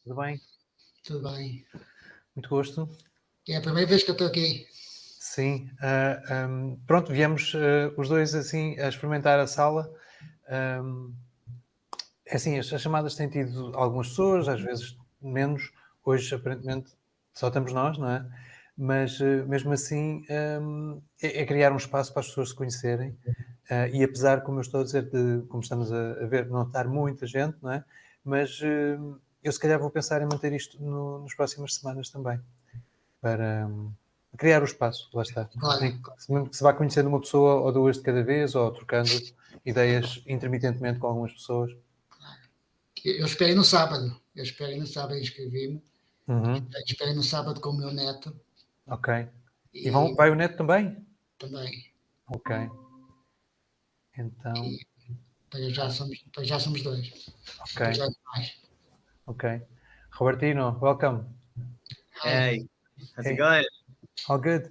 Tudo bem? Tudo bem. Muito gosto. É a primeira vez que eu estou aqui. Sim. Pronto, viemos os dois assim a experimentar a sala. É assim, as chamadas têm tido algumas pessoas, às vezes menos. Hoje, aparentemente, só estamos nós, não é? Mas, mesmo assim, é criar um espaço para as pessoas se conhecerem. E apesar, como eu estou a dizer, como estamos a ver, não estar muita gente, não é? Mas eu se calhar vou pensar em manter isto nas próximas semanas também. Para criar o espaço, lá está. Claro. Mesmo que se vá conhecendo uma pessoa ou duas de cada vez, ou trocando ideias intermitentemente com algumas pessoas. Eu esperei no sábado. Inscrevi-me. Uhum. Esperei no sábado com o meu neto. Ok. E vai o neto também? Também. Ok. Então. E para já somos dois. Ok. Já mais. Ok. Robertino, welcome. Hey, how's Hey. it going? All good.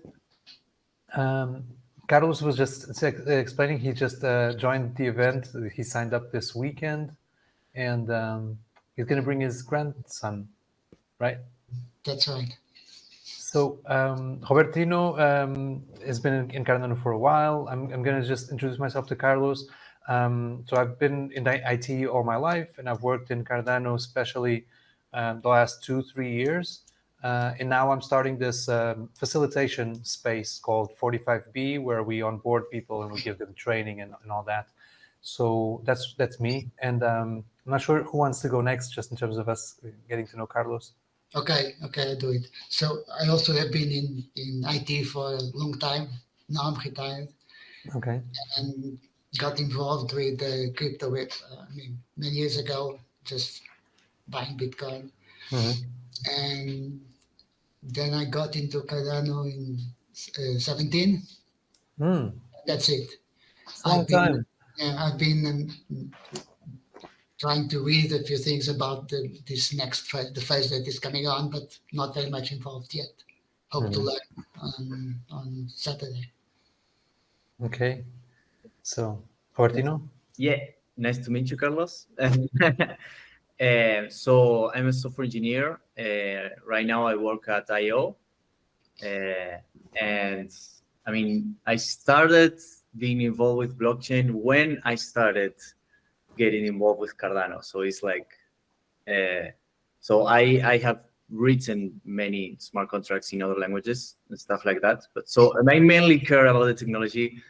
Carlos was just explaining. He just joined the event. He signed up this weekend, and he's going to bring his grandson, right? That's right. So Robertino has been in Cardano for a while. I'm going to just introduce myself to Carlos. So I've been in IT all my life, and I've worked in Cardano especially the last 2-3 years. And now I'm starting this facilitation space called 45B, where we onboard people and we give them training and all that. So that's me. And I'm not sure who wants to go next, just in terms of us getting to know Carlos. Okay, I'll do it. So I also have been in IT for a long time. Now I'm retired. Okay. And got involved with crypto many years ago, just buying Bitcoin. Mm-hmm. And then I got into Cardano in 17. That's it. Long time. I've been trying to read a few things about this next phase, the phase that is coming on, but not very much involved yet. Hope to learn on Saturday. Okay. So, Robertino? Yeah, nice to meet you, Carlos. So I'm a software engineer. Right now I work at IO. And I mean, I started being involved with blockchain when I started getting involved with Cardano. So it's like, so I have written many smart contracts in other languages and stuff like that. But so I mainly care about the technology.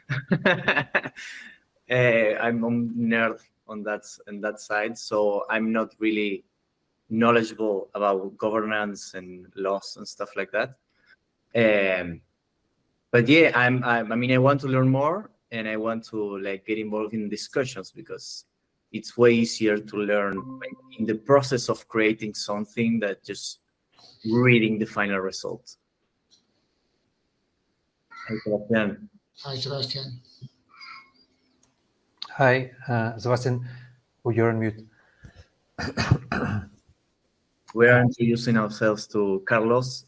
I'm a nerd on that side, so I'm not really knowledgeable about governance and laws and stuff like that. But yeah, I mean, I want to learn more, and I want to like get involved in discussions because it's way easier to learn in the process of creating something than just reading the final result. Hi, Sebastian. Hi, Sebastian. Hi, Sebastian. Oh, you're on mute. We are introducing ourselves to Carlos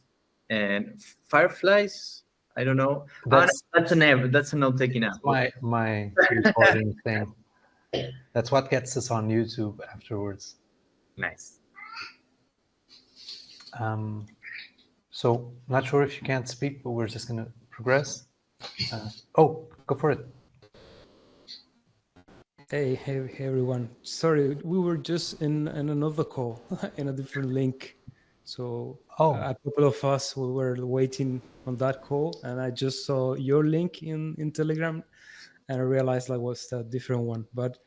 and Fireflies. I don't know. That's an app. That's a note-taking app. My recording thing. That's what gets us on YouTube afterwards. Nice. So, not sure if you can't speak, but we're just going to progress. Go for it. Hey everyone. Sorry, we were just in another call, in a different link. So a couple of us, we were waiting on that call, and I just saw your link in Telegram, and I realized like what's that different one. But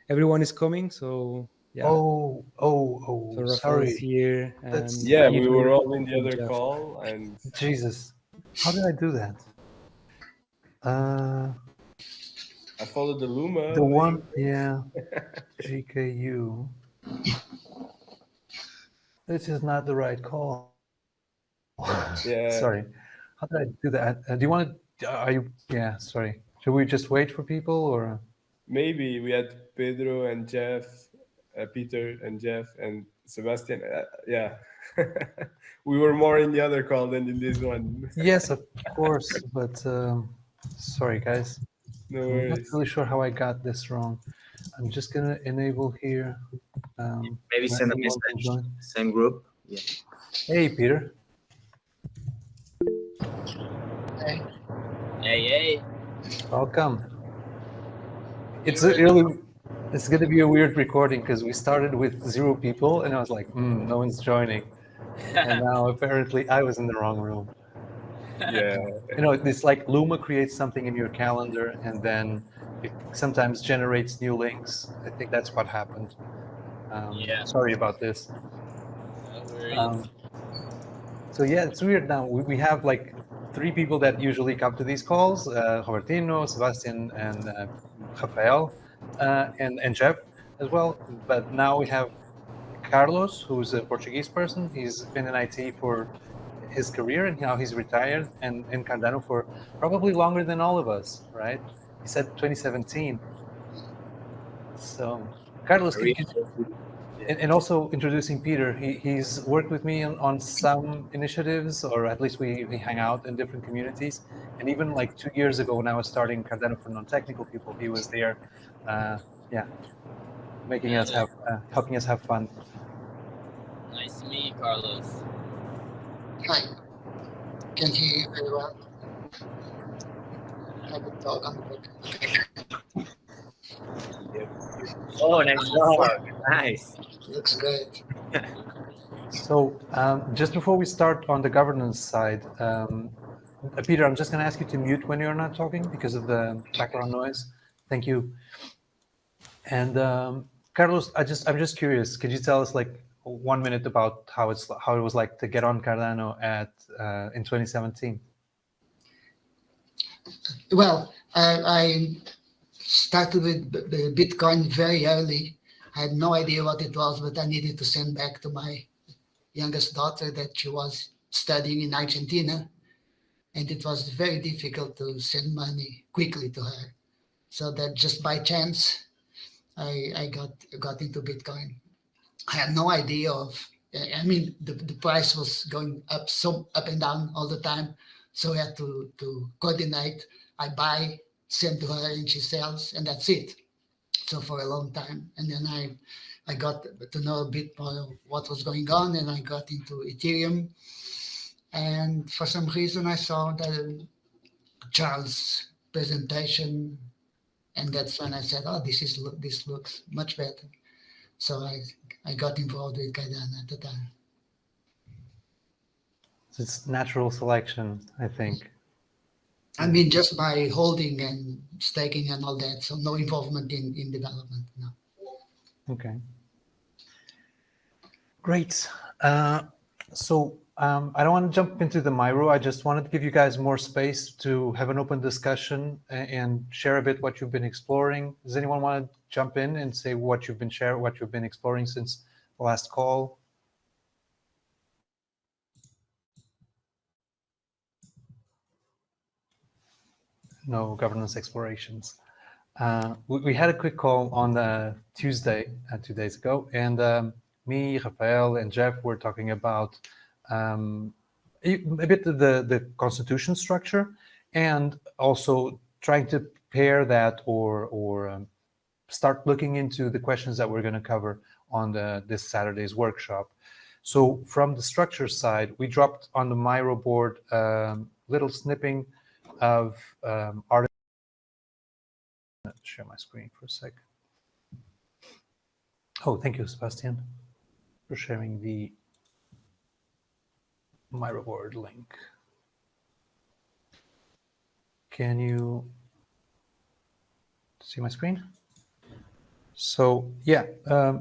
everyone is coming, so yeah. So sorry. Here, and yeah, we were all in the other call, and Jesus, how did I do that? I followed the Luma. The one, yeah. GKU. This is not the right call. Yeah. Sorry. How did I do that? Do you want to? Are you? Yeah. Sorry. Should we just wait for people, or? Maybe we had Pedro and Jeff, Peter and Jeff and Sebastian. Yeah. We were more in the other call than in this one. Yes, of course. But sorry, guys. No worries. I'm not really sure how I got this wrong. I'm just gonna enable here. Maybe send a anyone can message, join. same group. Yeah. Hey, Peter. Okay. Hey. Welcome. It's going to be a weird recording because we started with 0 people and I was like, no one's joining. And now apparently I was in the wrong room. Yeah. It's like Luma creates something in your calendar and then it sometimes generates new links. I think that's what happened. Yeah. Sorry about this. No worries. So yeah, it's weird now. We have like 3 people that usually come to these calls, Robertino, Sebastian, and Rafael, and Jeff as well. But now we have Carlos, who's a Portuguese person. He's been in IT for his career and now he's retired and in Cardano for probably longer than all of us, right? He said 2017. So Carlos, and also introducing Peter, he's worked with me on some initiatives, or at least we hang out in different communities. And even like 2 years ago when I was starting Cardano for non-technical people, he was there, making us have, helping us have fun. Nice to meet you, Carlos. Hi. Can hear you very well. I could talk on the book. Oh, nice dog. Nice. Looks great. So just before we start on the governance side, Peter, I'm just going to ask you to mute when you're not talking because of the background noise. Thank you. And Carlos, I'm just curious. Could you tell us like 1 minute about how it was like to get on Cardano in 2017? Well, I started with the Bitcoin very early. I had no idea what it was, but I needed to send back to my youngest daughter that she was studying in Argentina. And it was very difficult to send money quickly to her. So that just by chance, I got into Bitcoin. I had no idea the price was going up and down all the time. So I had to coordinate. I buy, send to her, and she sells, and that's it. So for a long time, and then I got to know a bit more what was going on, and I got into Ethereum. And for some reason, I saw the Charles' presentation, and that's when I said, "Oh, this looks much better." So I got involved with Cardano at the time. It's natural selection, I think. I mean, just by holding and staking and all that, so no involvement in development. No. Okay. Great. So I don't want to jump into the Miro. I just wanted to give you guys more space to have an open discussion and share a bit what you've been exploring. Does anyone want to jump in and say what you've been exploring since the last call? No governance explorations. We had a quick call on Tuesday, 2 days ago, and me, Rafael, and Jeff were talking about a bit of the constitution structure, and also trying to pair that or start looking into the questions that we're going to cover on this Saturday's workshop. So from the structure side, we dropped on the Miro board little snipping of article. Share my screen for a sec. Oh, thank you, Sebastian, for sharing the Miro board link. Can you see my screen? So yeah, I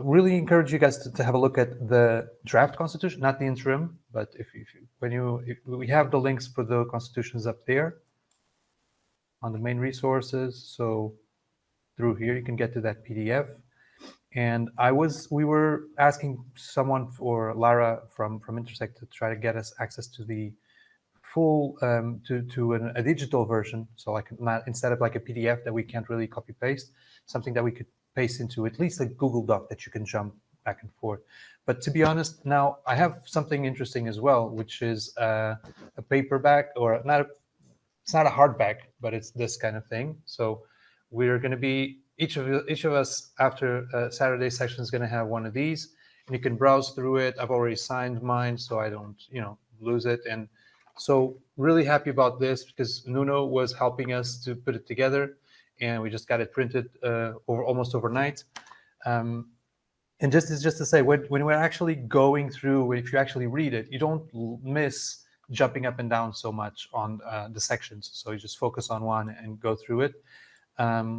really encourage you guys to have a look at the draft constitution, not the interim, but if we have the links for the constitutions up there on the main resources. So through here, you can get to that PDF. And we were asking someone, for Lara from Intersect, to try to get us access to the full, to a digital version. So like instead of like a PDF that we can't really copy paste, something that we could paste into at least a Google Doc that you can jump back and forth. But to be honest, now I have something interesting as well, which is a paperback, or it's not a hardback, but it's this kind of thing. So we're going to be each of us after Saturday session is going to have one of these, and you can browse through it. I've already signed mine, so I don't, lose it. And so really happy about this because Nuno was helping us to put it together, and we just got it printed almost overnight. And just to say, when we're actually going through, if you actually read it, you don't miss jumping up and down so much on the sections. So you just focus on one and go through it.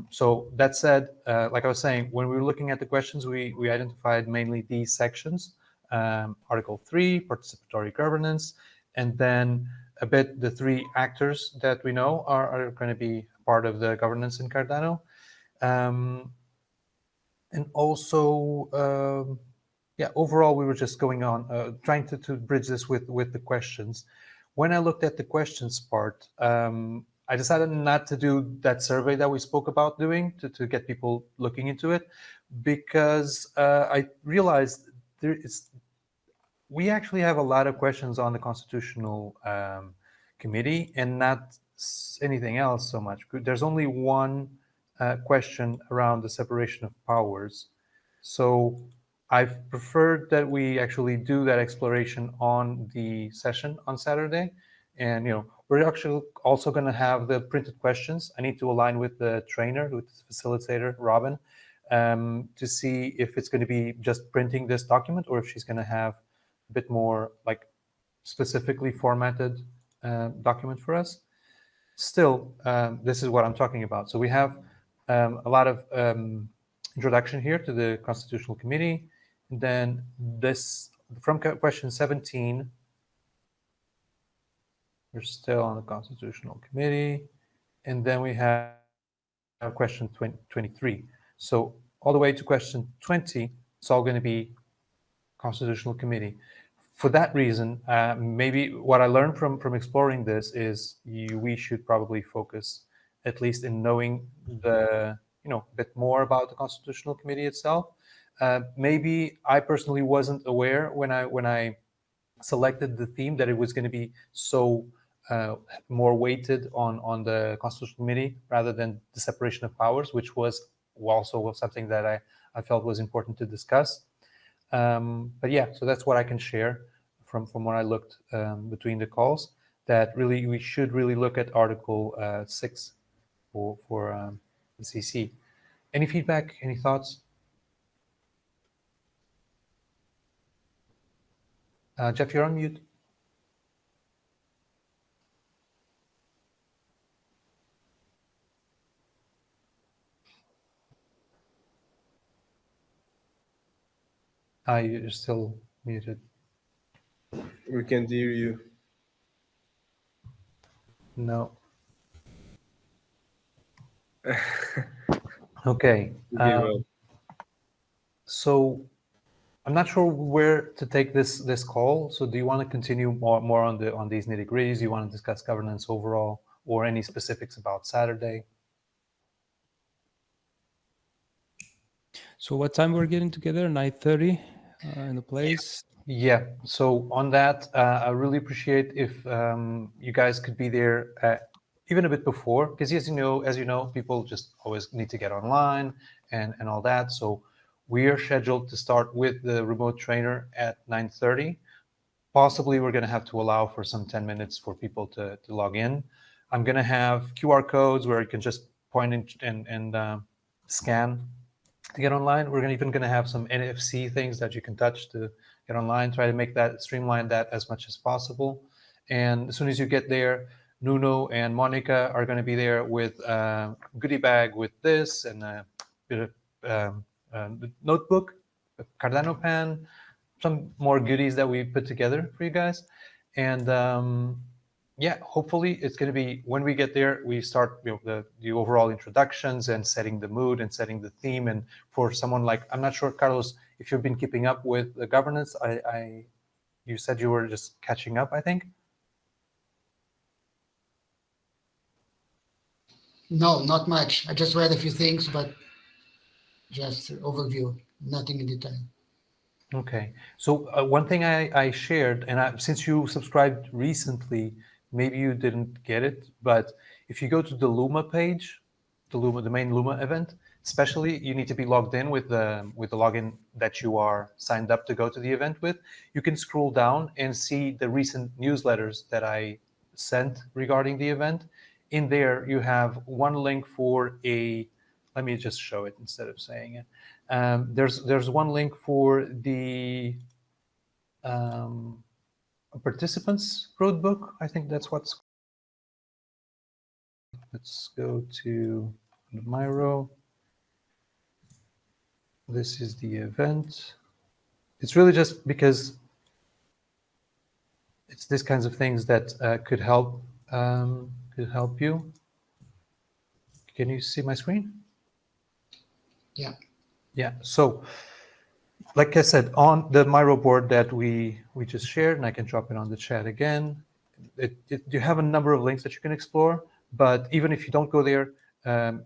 So that said, like I was saying, when we were looking at the questions, we identified mainly these sections, Article 3, participatory governance, and then a bit the three actors that we know are going to be part of the governance in Cardano. And also, overall, we were just going on, trying to bridge this with the questions. When I looked at the questions part, I decided not to do that survey that we spoke about doing to get people looking into it, because I realized we actually have a lot of questions on the Constitutional Committee and not anything else so much. There's only one question around the separation of powers. So I've preferred that we actually do that exploration on the session on Saturday. And, we're actually also going to have the printed questions. I need to align with the trainer, with the facilitator, Robin, to see if it's going to be just printing this document or if she's going to have a bit more like specifically formatted document for us. Still, this is what I'm talking about. So we have a lot of introduction here to the Constitutional Committee. And then this, from question 17, we're still on the Constitutional Committee. And then we have question 23. So all the way to question 20, it's all going to be Constitutional Committee. For that reason, maybe what I learned from exploring this is we should probably focus, at least in knowing a bit more about the Constitutional Committee itself. Maybe I personally wasn't aware when I selected the theme that it was going to be so more weighted on the Constitutional Committee rather than the separation of powers, which was also something that I felt was important to discuss. But yeah, so that's what I can share from what I looked between the calls, that really we should really look at Article 6 for the CC. Any feedback, any thoughts? Jeff, you're on mute. You're still muted. We can't hear you. No. Okay. So I'm not sure where to take this call. So do you want to continue more on these nitty gritties? You want to discuss governance overall, or any specifics about Saturday? So what time we're getting together? 9:30 in the place. Yeah. So on that, I really appreciate if you guys could be there even a bit before, because as you know, people just always need to get online and all that. So we are scheduled to start with the remote trainer at 9:30. Possibly we're going to have to allow for some 10 minutes for people to log in. I'm going to have QR codes where you can just point and scan to get online. We're even going to have some NFC things that you can touch to get online, try to make that, streamline that as much as possible. And as soon as you get there, Nuno and Monica are going to be there with a goodie bag with this and a bit of notebook, a Cardano pen, some more goodies that we put together for you guys. And yeah, hopefully it's going to be, when we get there, we start the overall introductions and setting the mood and setting the theme. And for someone like, I'm not sure, Carlos, if you've been keeping up with the governance, you said you were just catching up, I think. No, not much. I just read a few things, but just overview, nothing in detail. Okay. So one thing I shared, and since you subscribed recently, maybe you didn't get it, but if you go to the Luma page, the main Luma event. Especially, you need to be logged in with the login that you are signed up to go to the event with. You can scroll down and see the recent newsletters that I sent regarding the event. In there, you have one link for a. Let me just show it instead of saying it. There's one link for the participants roadbook. I think that's what's. Let's go to Miro. This is the event. It's really just because it's these kinds of things that could help you. Can you see my screen? Yeah. Yeah. So, like I said, on the Miro board that we just shared, and I can drop it on the chat again. You have a number of links that you can explore, but even if you don't go there,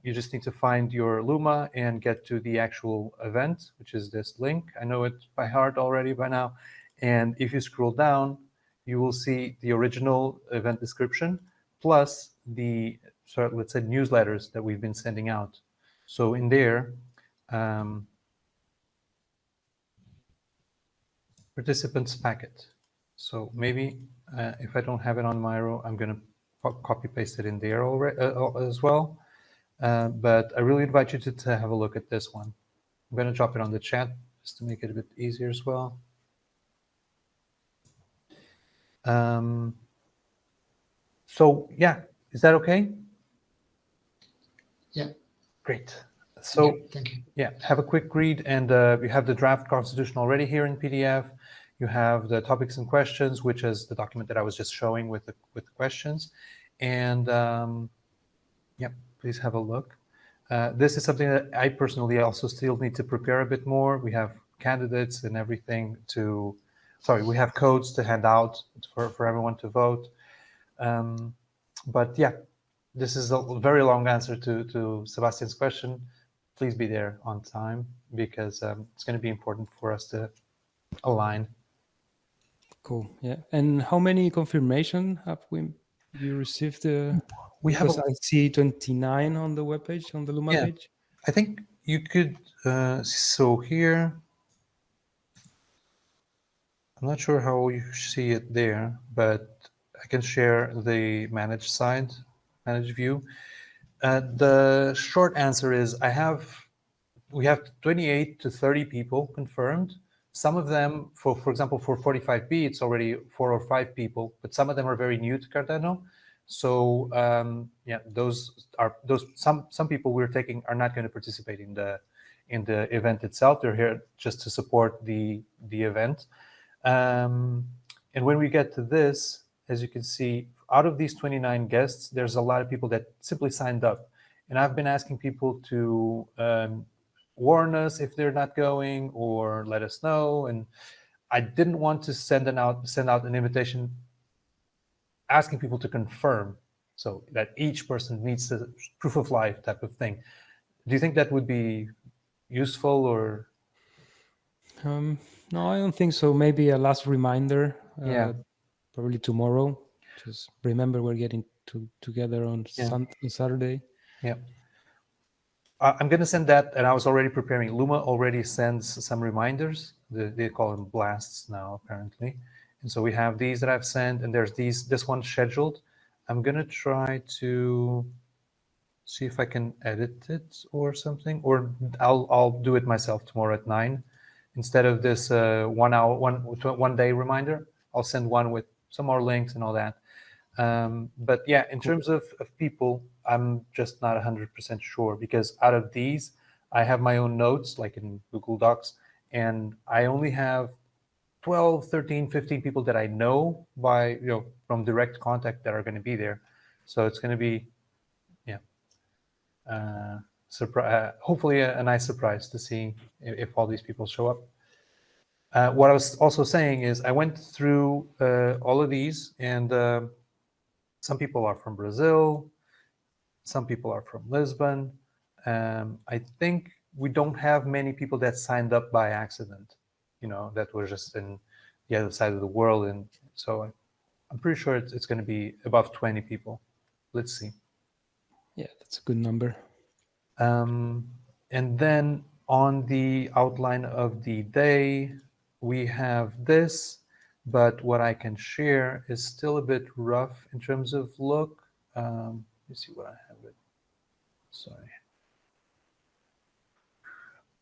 you just need to find your Luma and get to the actual event, which is this link. I know it by heart already by now. And if you scroll down, you will see the original event description plus the, let's say, newsletters that we've been sending out. So in there, participants packet. So maybe if I don't have it on Miro, I'm going to copy paste it in there already as well. But I really invite you to have a look at this one. I'm going to drop it on the chat just to make it a bit easier as well. So yeah, is that okay? Yeah. Great. So yeah, thank you. Yeah, have a quick read, and you have the draft constitution already here in PDF. You have the topics and questions, which is the document that I was just showing with the questions. And yeah, please have a look. This is something that I personally also still need to prepare a bit more. We have candidates and everything to, sorry, we have codes to hand out for everyone to vote. But yeah, this is a very long answer to Sebastian's question. Please be there on time because it's going to be important for us to align. Cool. Yeah. And how many confirmation have you received? We have. I see 29 on the webpage, on the Luma page. I think you could. So here, I'm not sure how you see it there, but I can share the managed side, managed view. The short answer is we have 28 to 30 people confirmed. Some of them, for example, for 45B, it's already 4 or 5 people, but some of them are very new to Cardano. So yeah, some people we're taking are not going to participate in the event itself. They're here just to support the event. And when we get to this, as you can see, out of these 29 guests, there's a lot of people that simply signed up. And I've been asking people to warn us if they're not going or let us know. And I didn't want to send out an invitation asking people to confirm, so that each person needs the proof of life type of thing. Do you think that would be useful or? No, I don't think so. Maybe a last reminder. Yeah. Probably tomorrow. Just remember we're getting together on Saturday. Yeah. I'm going to send that, and I was already preparing. Luma already sends some reminders. They call them blasts now, apparently. And so we have these that I've sent, and there's this one scheduled. I'm going to try to see if I can edit it or something, or I'll do it myself tomorrow at 9. Instead of this 1 day reminder, I'll send one with some more links and all that. But yeah, in terms of people, I'm just not 100% sure, because out of these, I have my own notes, like in Google Docs, and I only have 12, 13, 15 people that I know from direct contact that are going to be there. So it's going to be, hopefully a nice surprise to see if all these people show up. What I was also saying is I went through all of these, and some people are from Brazil, some people are from Lisbon. I think we don't have many people that signed up by accident, that were just in the other side of the world. And so I'm pretty sure it's going to be above 20 people. Let's see. Yeah, that's a good number. And then on the outline of the day, we have this, but what I can share is still a bit rough in terms of look. Let me see what I have it. Sorry.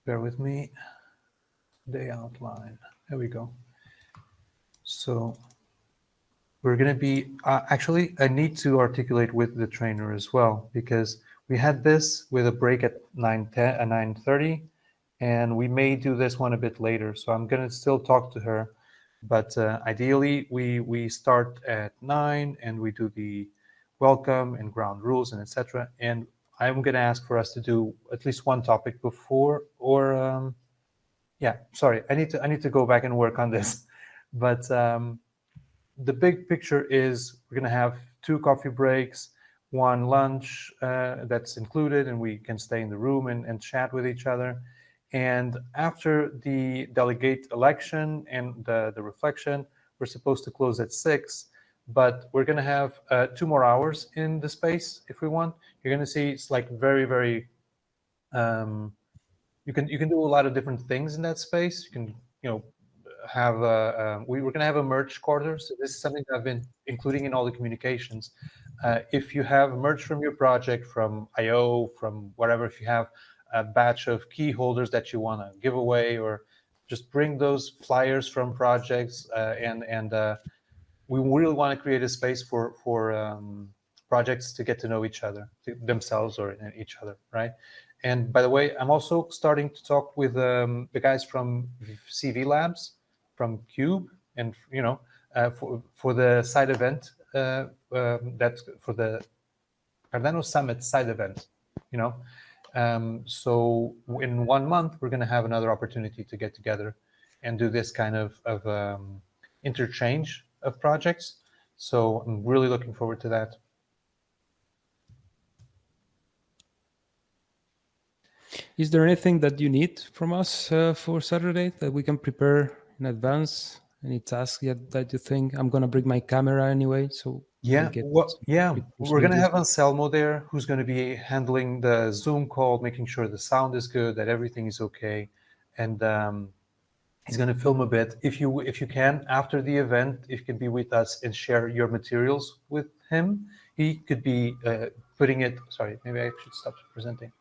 Bear with me. Day outline. There we go. So we're going to be, actually, I need to articulate with the trainer as well, because we had this with a break at 9:30, and we may do this one a bit later. So I'm going to still talk to her, but ideally we start at 9 and we do the welcome and ground rules and etc. And I'm going to ask for us to do at least one topic before, or yeah, sorry, I need to go back and work on this, but the big picture is we're going to have 2 coffee breaks, 1 lunch that's included, and we can stay in the room and chat with each other. And after the delegate election and the reflection, we're supposed to close at 6, but we're going to have 2 more hours in the space if we want. You're going to see it's like very, very, you can do a lot of different things in that space. You can, have we're going to have a merge quarter. So this is something that I've been including in all the communications. If you have merged from your project, from IO, from whatever, if you have a batch of key holders that you want to give away, or just bring those flyers from projects, and we really want to create a space for projects to get to know each other, themselves or each other, right? And by the way, I'm also starting to talk with the guys from CV Labs, from Cube, and for the side event, that's for the Cardano Summit side event, so in 1 month we're going to have another opportunity to get together and do this kind of interchange of projects. So I'm really looking forward to that. Is there anything that you need from us for Saturday that we can prepare in advance? Any task that you think? I'm going to bring my camera anyway, so yeah, we're going to have Anselmo there, who's going to be handling the Zoom call, making sure the sound is good, that everything is okay, and he's going to film a bit. If you can, after the event, if you can be with us and share your materials with him, he could be putting it. Sorry, maybe I should stop presenting.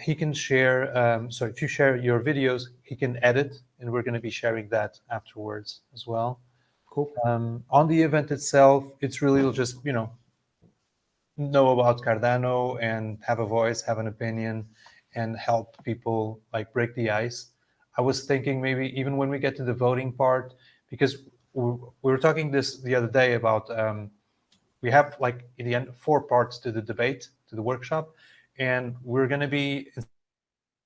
He can share, so if you share your videos, he can edit, and we're going to be sharing that afterwards as well. Cool. On the event itself, it's really just, know about Cardano and have a voice, have an opinion, and help people like break the ice. I was thinking maybe even when we get to the voting part, because we were talking this the other day about, we have like in the end 4 parts to the debate, to the workshop, and we're going to be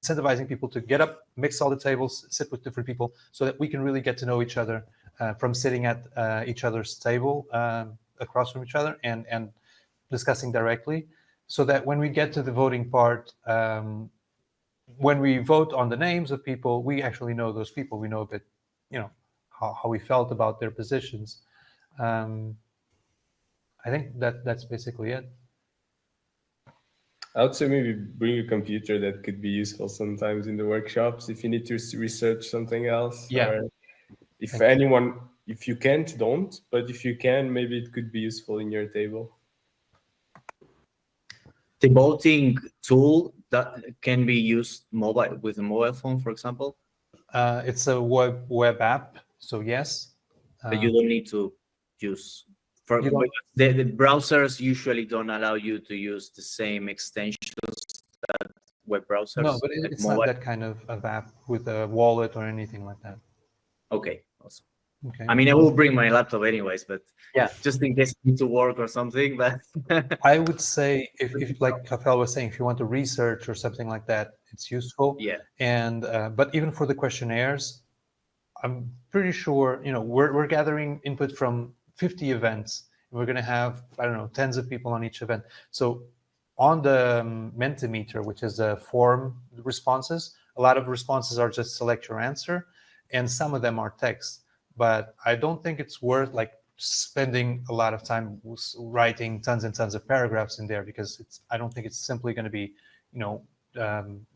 incentivizing people to get up, mix all the tables, sit with different people, so that we can really get to know each other from sitting at each other's table across from each other and discussing directly, so that when we get to the voting part, when we vote on the names of people, we actually know those people. We know a bit, how we felt about their positions. I think that's basically it. I would say maybe bring a computer. That could be useful sometimes in the workshops if you need to research something else. Yeah. Or if you can't, don't. But if you can, maybe it could be useful in your table. The voting tool that can be used with a mobile phone, for example. It's a web app, so yes. But you don't need to use. The browsers usually don't allow you to use the same extensions that web browsers. No, but it's not that kind of app with a wallet or anything like that. Okay, awesome. Okay. I mean, I will bring my laptop anyways, but yeah, just in case I need to work or something. But I would say if like Rafael was saying, if you want to research or something like that, it's useful. Yeah. And but even for the questionnaires, I'm pretty sure we're gathering input from 50 events. We're going to have, I don't know, tens of people on each event. So on the Mentimeter, which is a form responses, a lot of responses are just select your answer, and some of them are text. But I don't think it's worth like spending a lot of time writing tons and tons of paragraphs in there, because I don't think it's simply going to be,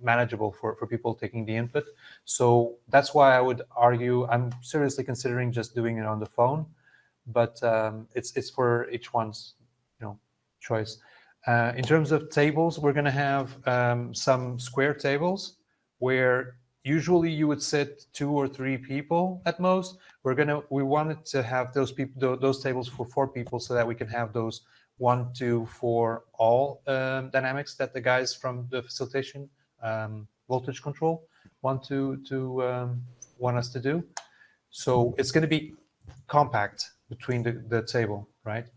manageable for people taking the input. So that's why I would argue I'm seriously considering just doing it on the phone, but it's for each one's choice. In terms of tables, we're going to have some square tables where usually you would sit 2 or 3 people at most. We wanted to have those tables for 4 people so that we can have those 1, 2, 4 all dynamics that the guys from the facilitation voltage control want us to do. So it's going to be compact between the table, right?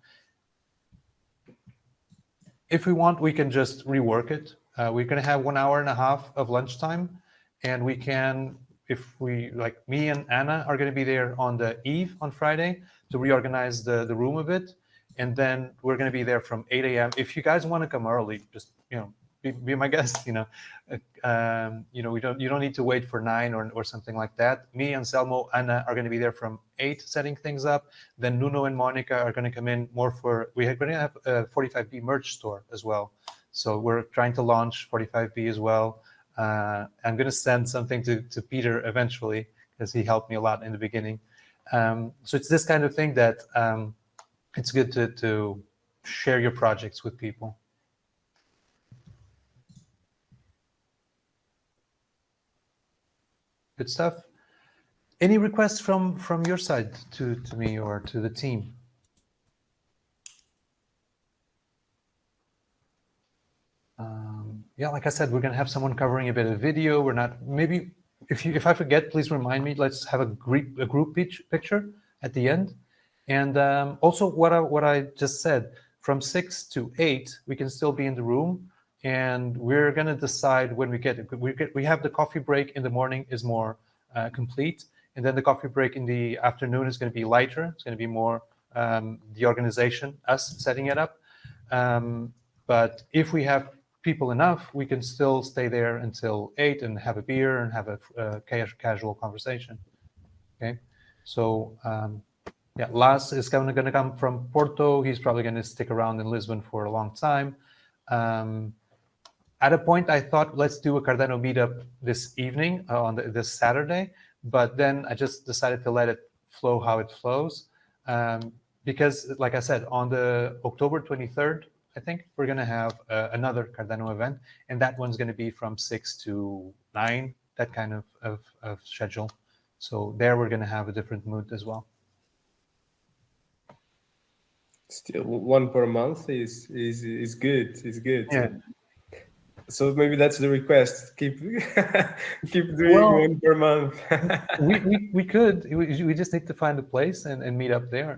If we want, we can just rework it. We're going to have 1.5 hours of lunchtime, and we can, if we like, me and Anna are going to be there on the eve on Friday to reorganize the room a bit, and then we're going to be there from 8 a.m. If you guys want to come early, just be my guest. You don't need to wait for 9 or something like that. Me, Anselmo, Anna are going to be there from 8 setting things up. Then Nuno and Monica are going to come in more we're going to have a 45B merch store as well. So we're trying to launch 45B as well. I'm going to send something to Peter eventually because he helped me a lot in the beginning. So it's this kind of thing that it's good to share your projects with people. Good stuff. Any requests from your side to me or to the team? Yeah, like I said, we're gonna have someone covering a bit of video. We're not, maybe if I forget, please remind me. Let's have a group picture at the end. And also what I just said, from 6 to 8, we can still be in the room. And we're going to decide when we have the coffee break in the morning is more complete, and then the coffee break in the afternoon is going to be lighter. It's going to be more the organization, us setting it up. But if we have people enough, we can still stay there until 8 and have a beer and have a casual conversation. Okay, so yeah, Las is going to come from Porto. He's probably going to stick around in Lisbon for a long time. At a point, I thought, let's do a Cardano meetup this evening on this Saturday, but then I just decided to let it flow how it flows. Because, like I said, on the October 23rd, I think we're going to have another Cardano event, and that one's going to be from 6 to 9, that kind of schedule. So there we're going to have a different mood as well. Still, 1 per month is good. It's good. Yeah. So maybe that's the request. Keep doing 1 per month. we could. We just need to find a place and meet up there.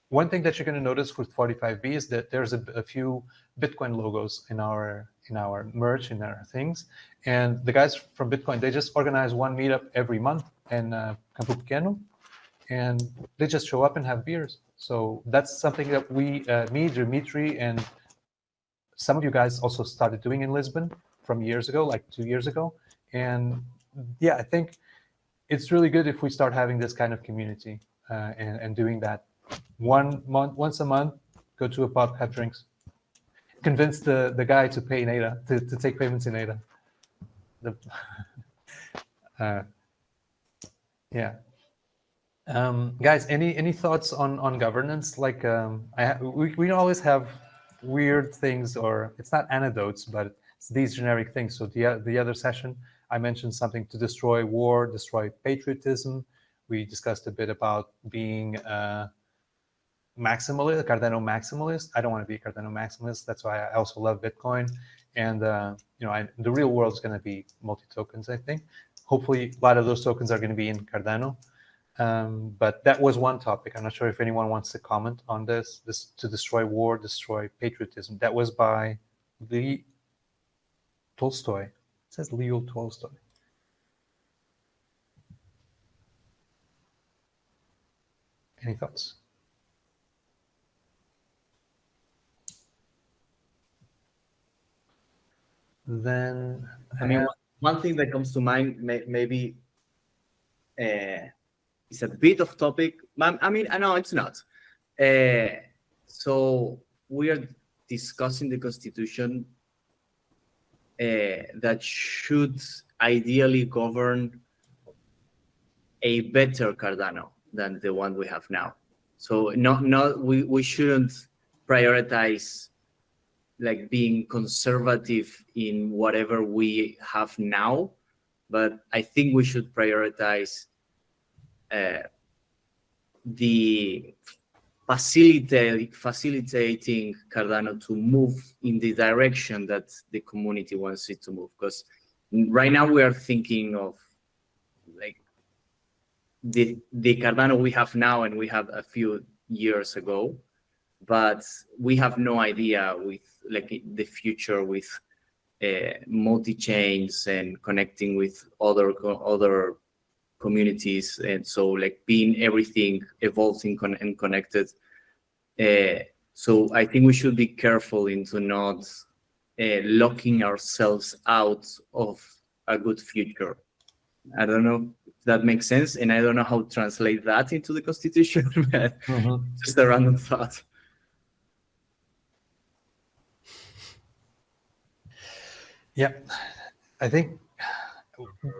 One thing that you're going to notice with 45B is that there's a few Bitcoin logos in our merch, in our things. And the guys from Bitcoin, they just organize one meetup every month in Campo Pequeno, and they just show up and have beers. So that's something that me, Dimitri, and some of you guys also started doing in Lisbon from years ago, like 2 years ago. And yeah, I think it's really good if we start having this kind of community and doing that. Once a month, go to a pub, have drinks. Convince the guy to pay in ADA, to take payments in ADA. Yeah. Guys, any thoughts on governance? Like we always have weird things, or it's not anecdotes, but it's these generic things. So the other session, I mentioned something to destroy war, destroy patriotism. We discussed a bit about being maximalist, Cardano maximalist. I don't want to be a Cardano maximalist. That's why I also love Bitcoin. And the real world is going to be multi-tokens, I think. Hopefully, a lot of those tokens are going to be in Cardano. But that was one topic. I'm not sure if anyone wants to comment on this to destroy war, destroy patriotism. That was by Leo Tolstoy. It says Leo Tolstoy. Any thoughts? Then I mean, one thing that comes to mind, maybe it's a bit of topic. I mean, no, it's not. So we are discussing the Constitution that should ideally govern a better Cardano than the one we have now. So we shouldn't prioritize like being conservative in whatever we have now, but I think we should prioritize the facilitating Cardano to move in the direction that the community wants it to move. Because right now we are thinking of like the Cardano we have now and we have a few years ago, but we have no idea with like the future with multi-chains and connecting with other communities, and so like being everything evolving and connected. So I think we should be careful into not locking ourselves out of a good future. I don't know if that makes sense, and I don't know how to translate that into the Constitution, but just a random thought. Yeah, I think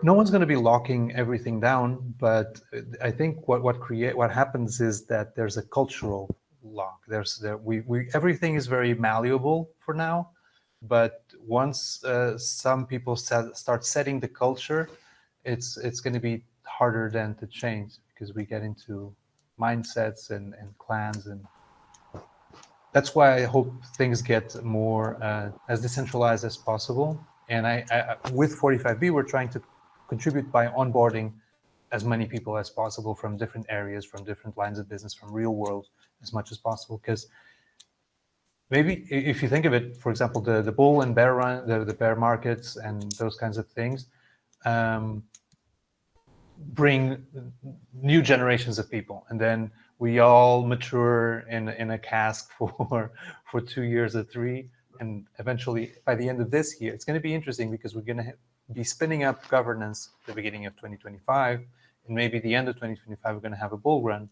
no one's going to be locking everything down, but I think what happens is that there's a cultural lock. Everything is very malleable for now, but once some people start setting the culture, it's going to be harder then to change, because we get into mindsets and clans, and that's why I hope things get more as decentralized as possible. And I with 45B, we're trying to contribute by onboarding as many people as possible from different areas, from different lines of business, from real world, as much as possible. Because maybe if you think of it, for example, the bull and bear run, the bear markets and those kinds of things bring new generations of people, and then we all mature in a cask for 2 years or 3. And eventually, by the end of this year, it's going to be interesting, because we're going to be spinning up governance at the beginning of 2025, and maybe the end of 2025, we're going to have a bull run.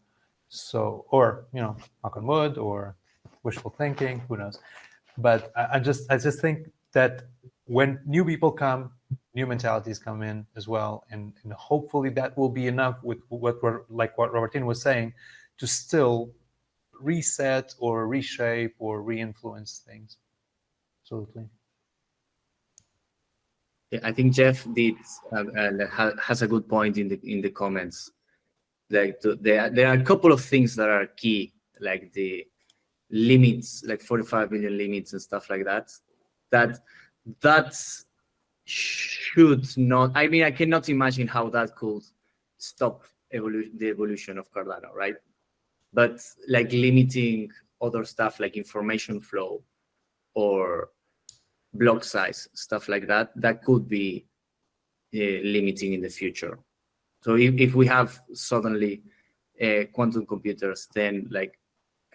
So, or knock on wood, or wishful thinking, who knows? But I just think that when new people come, new mentalities come in as well, and hopefully that will be enough with what Robertino was saying, to still reset or reshape or re-influence things. Absolutely. Yeah, I think Jeff has a good point in the comments. Like there are a couple of things that are key, like the limits, like 45 million limits and stuff like that. That should not. I mean, I cannot imagine how that could stop the evolution of Cardano, right? But like limiting other stuff like information flow or block size, stuff like that, that could be limiting in the future. So if we have suddenly quantum computers, then like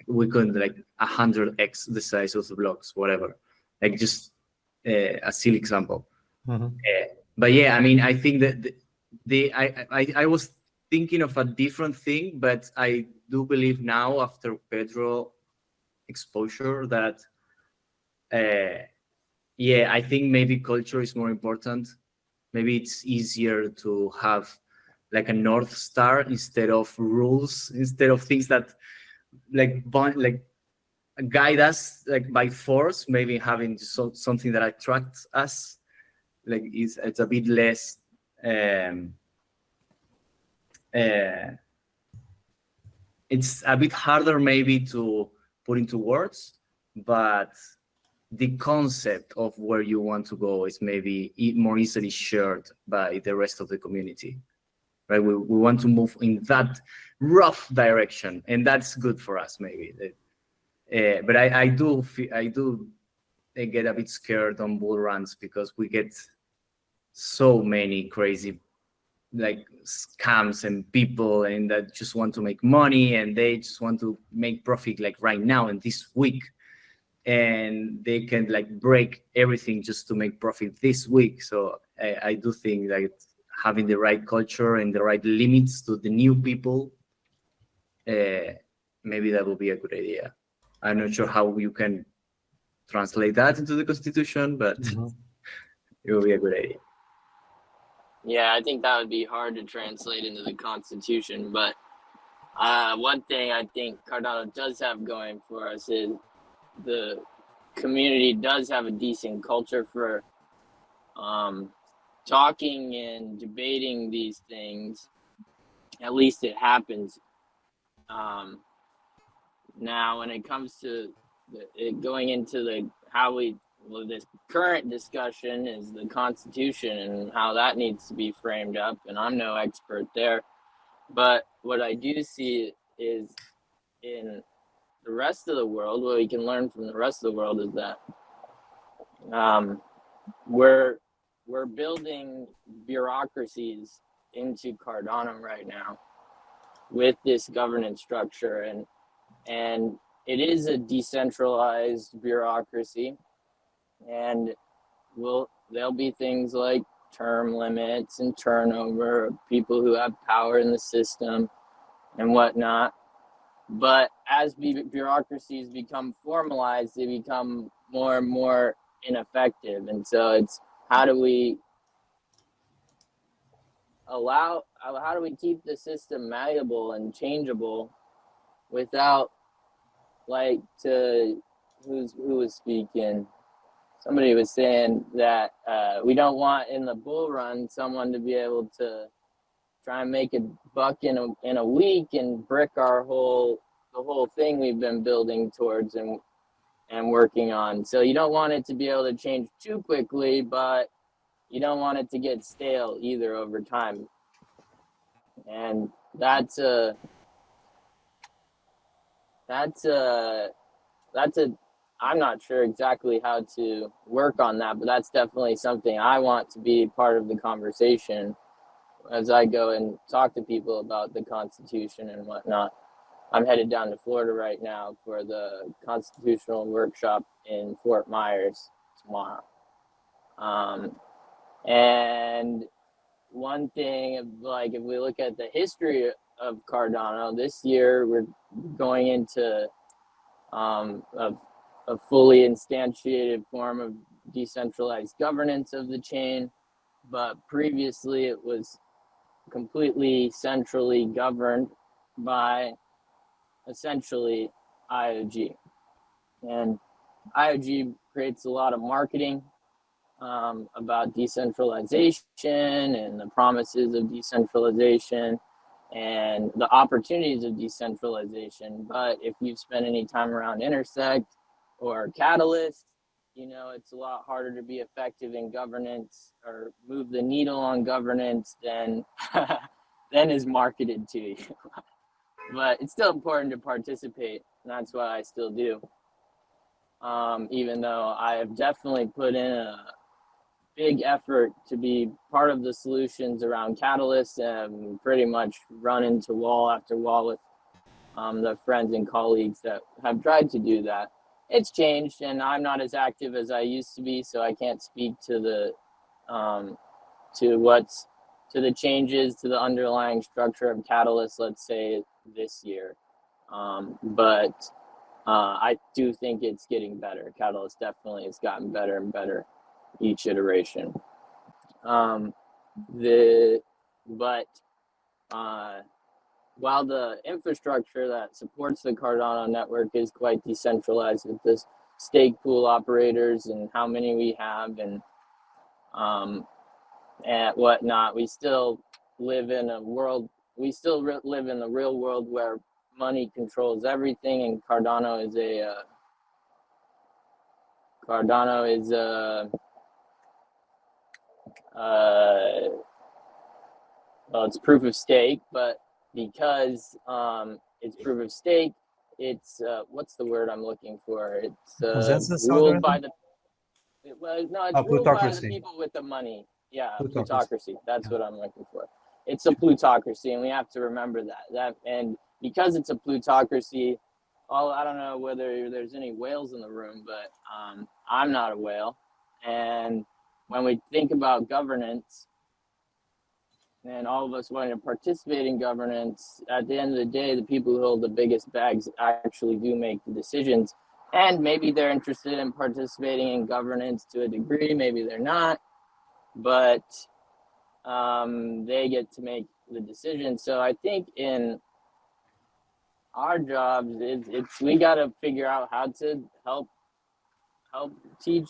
we could like 100x the size of the blocks, whatever. Like just a silly example. But yeah, I mean, I think that I was thinking of a different thing, but I do believe now, after Pedro exposure, that yeah, I think maybe culture is more important. Maybe it's easier to have like a North Star instead of rules, instead of things that like guide us like by force. Maybe having something that attracts us, like it's a bit less it's a bit harder maybe to put into words, but the concept of where you want to go is maybe more easily shared by the rest of the community, right? We want to move in that rough direction, and that's good for us, maybe. But I do get a bit scared on bull runs, because we get so many crazy like scams and people, and that just want to make money, and they just want to make profit like right now and this week, and they can like break everything just to make profit this week. So I do think that having the right culture and the right limits to the new people, maybe that would be a good idea. I'm not sure how you can translate that into the Constitution, but it will be a good idea. Yeah, I think that would be hard to translate into the Constitution, but one thing I think Cardano does have going for us is the community does have a decent culture for talking and debating these things. At least it happens. Now, when it comes to going into this current discussion is the Constitution and how that needs to be framed up, and I'm no expert there. But what I do see is in the rest of the world, what we can learn from the rest of the world is that we're building bureaucracies into Cardano right now with this governance structure, and it is a decentralized bureaucracy, and there'll be things like term limits and turnover of people who have power in the system and whatnot. But as bureaucracies become formalized, they become more and more ineffective. And so it's how do we keep the system malleable and changeable without, like, who was speaking? Somebody was saying that we don't want in the bull run someone to be able to try and make a buck in a week and brick the whole thing we've been building towards and working on. So you don't want it to be able to change too quickly, but you don't want it to get stale either over time. And I'm not sure exactly how to work on that, but that's definitely something I want to be part of the conversation as I go and talk to people about the Constitution and whatnot. I'm headed down to Florida right now for the Constitutional Workshop in Fort Myers tomorrow. And one thing, like, if we look at the history of Cardano, this year we're going into a fully instantiated form of decentralized governance of the chain, but previously it was completely centrally governed by essentially IOG. And IOG creates a lot of marketing about decentralization and the promises of decentralization and the opportunities of decentralization. But if you've spent any time around Intersect or Catalyst, you know, it's a lot harder to be effective in governance or move the needle on governance than is marketed to you. But it's still important to participate, and that's what I still do. Even though I have definitely put in a big effort to be part of the solutions around Catalyst and pretty much run into wall after wall with the friends and colleagues that have tried to do that. It's changed, and I'm not as active as I used to be, so I can't speak to the changes to the underlying structure of Catalyst, let's say this year. But I do think it's getting better. Catalyst definitely has gotten better and better each iteration. While the infrastructure that supports the Cardano network is quite decentralized with this stake pool operators and how many we have and whatnot, we still live in a world. We still live in the real world where money controls everything, and Cardano is well, it's proof of stake, but because it's proof of stake, it's what's the word I'm looking for? It's ruled by the it's ruled by the people with the money. Yeah, plutocracy. That's what I'm looking for. It's a plutocracy, and we have to remember that. And because it's a plutocracy, I don't know whether there's any whales in the room, but I'm not a whale. And when we think about governance, and all of us wanting to participate in governance, at the end of the day, the people who hold the biggest bags actually do make the decisions. And maybe they're interested in participating in governance to a degree, maybe they're not. but they get to make the decision. So I think in our jobs, it's we got to figure out how to help teach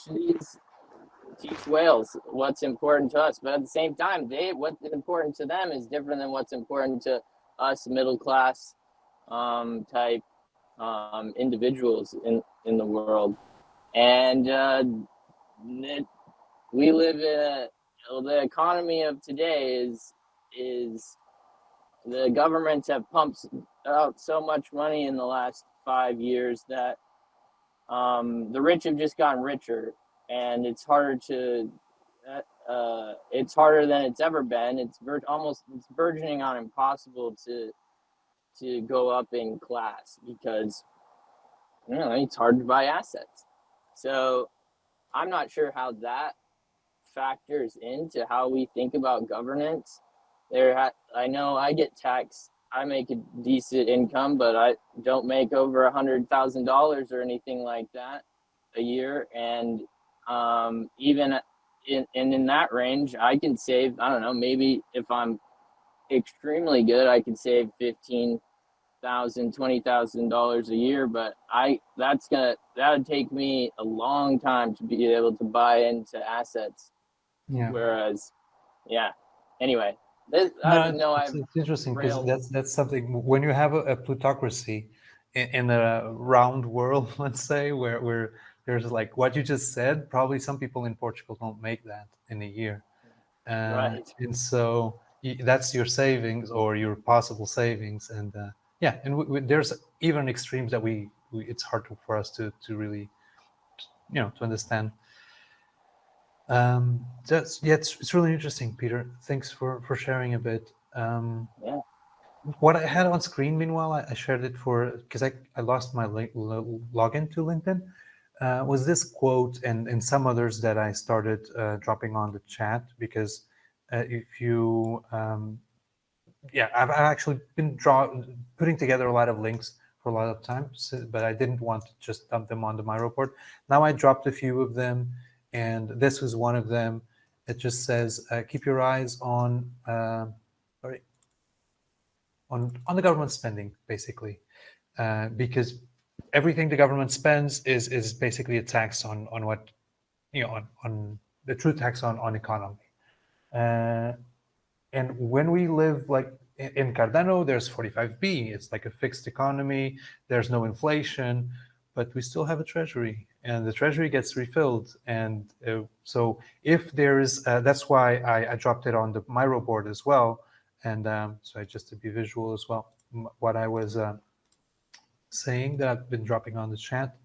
whales what's important to us. But at the same time, what's important to them is different than what's important to us middle class type individuals in the world. And we live in the economy of today is the governments have pumped out so much money in the last 5 years that the rich have just gotten richer, and it's harder than it's ever been. It's burgeoning on impossible to go up in class because it's hard to buy assets. So I'm not sure how that factors into how we think about governance. I know I get taxed. I make a decent income, but I don't make over $100,000 or anything like that a year. And even in that range, I can save, I don't know, maybe if I'm extremely good, I can save $15,000, $20,000 a year. But that would take me a long time to be able to buy into assets. Yeah. Whereas, anyway. It's interesting because that's something when you have a plutocracy in a round world, let's say, where there's like what you just said. Probably some people in Portugal don't make that in a year, right? And so that's your savings or your possible savings, and and there's even extremes that we it's hard for us to really to understand. It's really interesting, Peter. Thanks for sharing a bit. What I had on screen, meanwhile, I shared it because I lost my login to LinkedIn. Was this quote and some others that I started dropping on the chat because if you I've actually been putting together a lot of links for a lot of time, but I didn't want to just dump them onto my report. Now I dropped a few of them. And this was one of them. It just says, keep your eyes on the government spending, basically, because everything the government spends is basically a tax on what on the true tax on economy. And when we live like in Cardano, there's 45B. It's like a fixed economy. There's no inflation, but we still have a treasury. And the treasury gets refilled. And so if there is, that's why I dropped it on the Miro board as well. And so just to be visual as well, what I was saying that I've been dropping on the chat,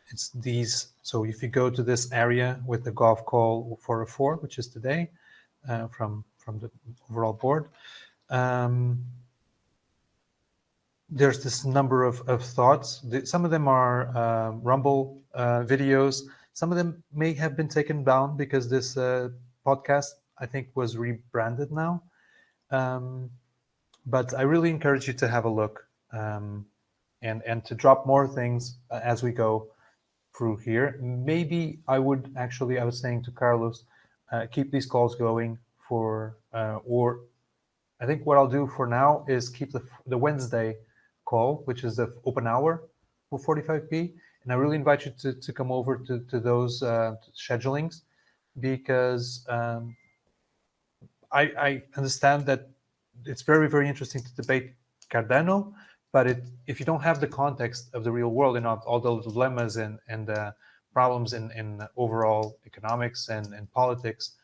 it's these. So if you go to this area with the GovCall 404, which is today from the overall board, there's this number of thoughts. Some of them are Rumble videos. Some of them may have been taken down because this podcast, I think, was rebranded now. But I really encourage you to have a look and to drop more things as we go through here. Maybe I was saying to Carlos, keep these calls going or I think what I'll do for now is keep the Wednesday call, which is the open hour for 45B. And I really invite you to come over to those schedulings because I understand that it's very, very interesting to debate Cardano, but if you don't have the context of the real world and all those dilemmas and problems in overall economics and politics,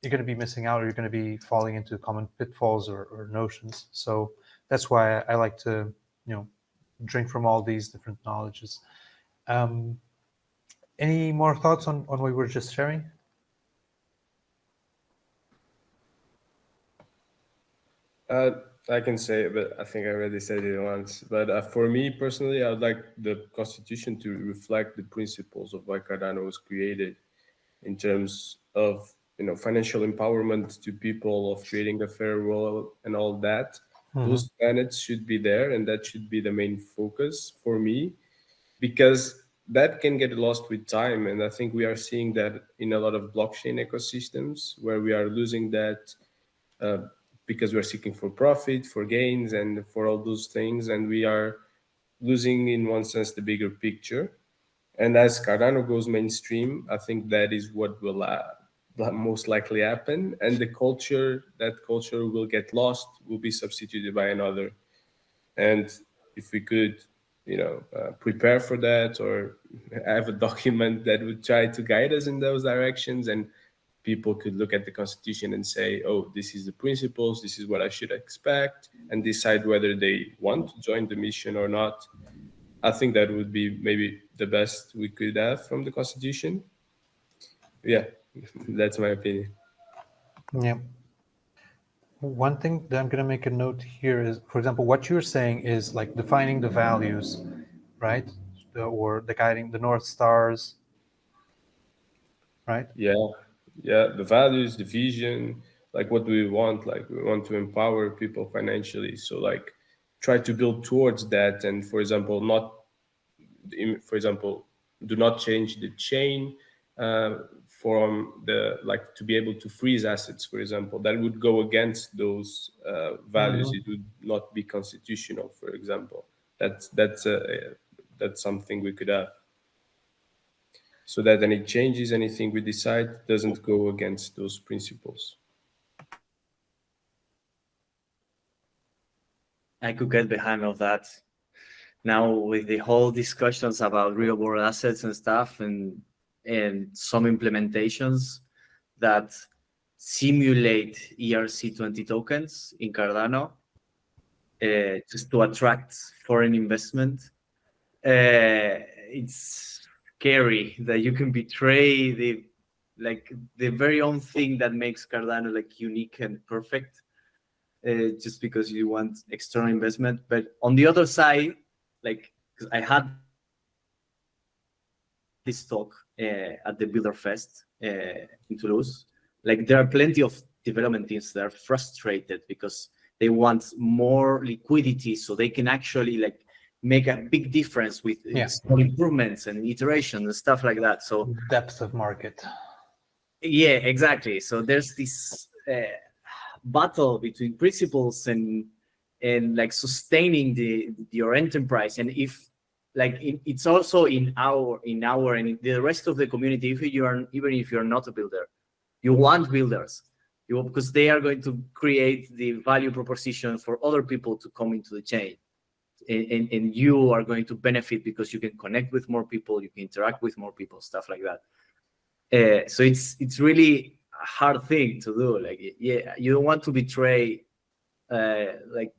you're going to be missing out or you're going to be falling into common pitfalls or notions. So that's why I like to, drink from all these different knowledges. Any more thoughts on what we were just sharing? I can say it, but I think I already said it once. But for me personally, I would like the Constitution to reflect the principles of why Cardano was created in terms of financial empowerment to people, of creating a fair world and all that. Those tenets should be there, and that should be the main focus for me, because that can get lost with time. And I think we are seeing that in a lot of blockchain ecosystems where we are losing that because we're seeking for profit, for gains, and for all those things. And we are losing, in one sense, the bigger picture. And as Cardano goes mainstream, I think that is what will most likely happen. And that culture will get lost, will be substituted by another. And if we could, prepare for that, or have a document that would try to guide us in those directions, and people could look at the Constitution and say, oh, this is the principles, this is what I should expect, and decide whether they want to join the mission or not. I think that would be maybe the best we could have from the Constitution. Yeah, that's my opinion. Yeah. One thing that I'm going to make a note here is, for example, what you're saying is like defining the values, right? Or the guiding, the North Stars, right? Yeah, the values, the vision, like what do we want? Like we want to empower people financially. So like try to build towards that. And for example, do not change the chain from the, like, to be able to freeze assets, for example. That would go against those values. It would not be constitutional, for example. That's something we could have, so that any changes, anything we decide, doesn't go against those principles. I could get behind all that. Now with the whole discussions about real world assets and stuff, and some implementations that simulate ERC20 tokens in Cardano, just to attract foreign investment, it's scary that you can betray the very own thing that makes Cardano like unique and perfect, just because you want external investment. But on the other side, like, because I had this talk at the Builder Fest in Toulouse, like there are plenty of development teams that are frustrated because they want more liquidity so they can actually like make a big difference with small improvements and iteration and stuff like that. So depth of market. Yeah, exactly. So there's this battle between principles and like sustaining your enterprise. And if like it's also in our and in the rest of the community, even if you're not a builder, you want builders, because they are going to create the value proposition for other people to come into the chain. And you are going to benefit because you can connect with more people, you can interact with more people, stuff like that. So it's really a hard thing to do. Like, yeah, you don't want to betray like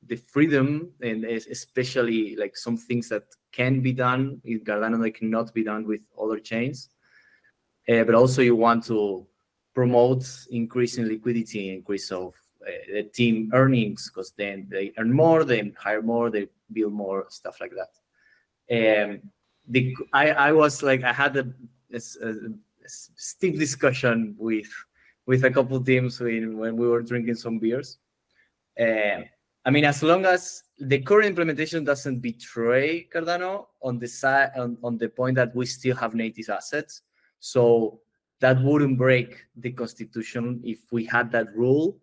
the freedom, and especially like some things that can be done in Cardano that cannot be done with other chains. But also you want to promote increasing liquidity, increase of the team earnings, because then they earn more, they hire more, they build more, stuff like that. I was like, I had a steep discussion with a couple teams when we were drinking some beers. I mean, as long as the current implementation doesn't betray Cardano on the side, on the point that we still have native assets, so that wouldn't break the Constitution if we had that rule